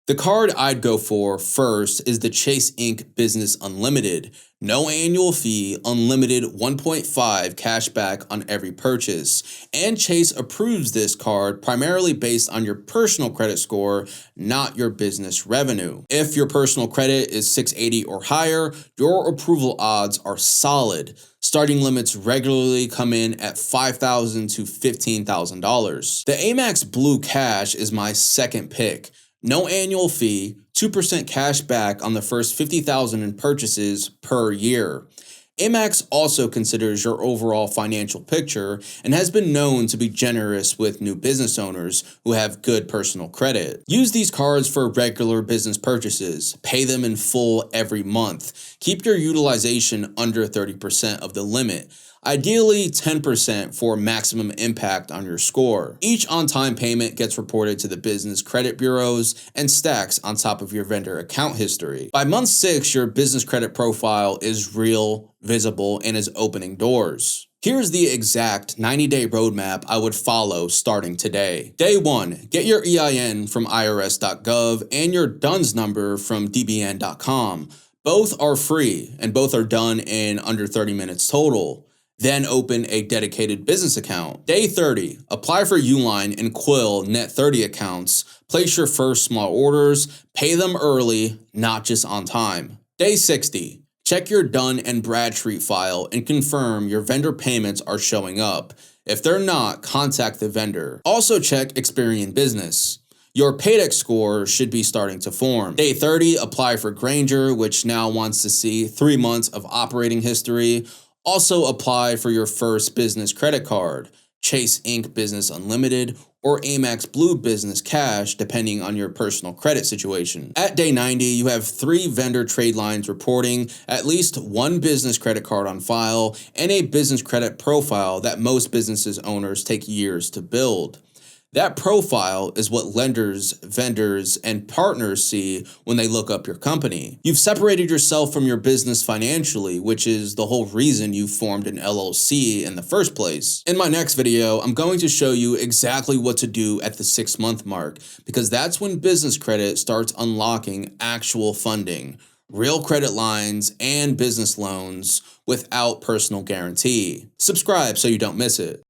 The card I'd go for first is the Chase Inc. Business Unlimited. No annual fee, unlimited 1.5 cashback on every purchase. And Chase approves this card primarily based on your personal credit score, not your business revenue. If your personal credit is 680 or higher, your approval odds are solid. Starting limits regularly come in at $5,000 to $15,000. The Amex Blue Cash is my second pick. No annual fee, 2% cash back on the first $50,000 in purchases per year. Amex also considers your overall financial picture and has been known to be generous with new business owners who have good personal credit. Use these cards for regular business purchases. Pay them in full every month. Keep your utilization under 30% of the limit. Ideally 10% for maximum impact on your score. Each on-time payment gets reported to the business credit bureaus and stacks on top of your vendor account history. By month 6, your business credit profile is real, visible, and is opening doors. Here's the exact 90-day roadmap I would follow starting today. Day 1, get your EIN from irs.gov and your DUNS number from dbn.com. Both are free and both are done in under 30 minutes total. Then open a dedicated business account. Day 30, apply for Uline and Quill Net 30 accounts. Place your first small orders, pay them early, not just on time. Day 60, check your Dun & Bradstreet file and confirm your vendor payments are showing up. If they're not, contact the vendor. Also check Experian Business. Your Paydex score should be starting to form. Day 30, apply for Granger, which now wants to see 3 months of operating history. Also apply for your first business credit card, Chase Inc. Business Unlimited, or Amex Blue Business Cash, depending on your personal credit situation. At day 90, you have 3 vendor trade lines reporting, at least 1 business credit card on file, and a business credit profile that most businesses owners take years to build. That profile is what lenders, vendors, and partners see when they look up your company. You've separated yourself from your business financially, which is the whole reason you formed an LLC in the first place. In my next video, I'm going to show you exactly what to do at the 6-month mark, because that's when business credit starts unlocking actual funding, real credit lines, and business loans without personal guarantee. Subscribe so you don't miss it.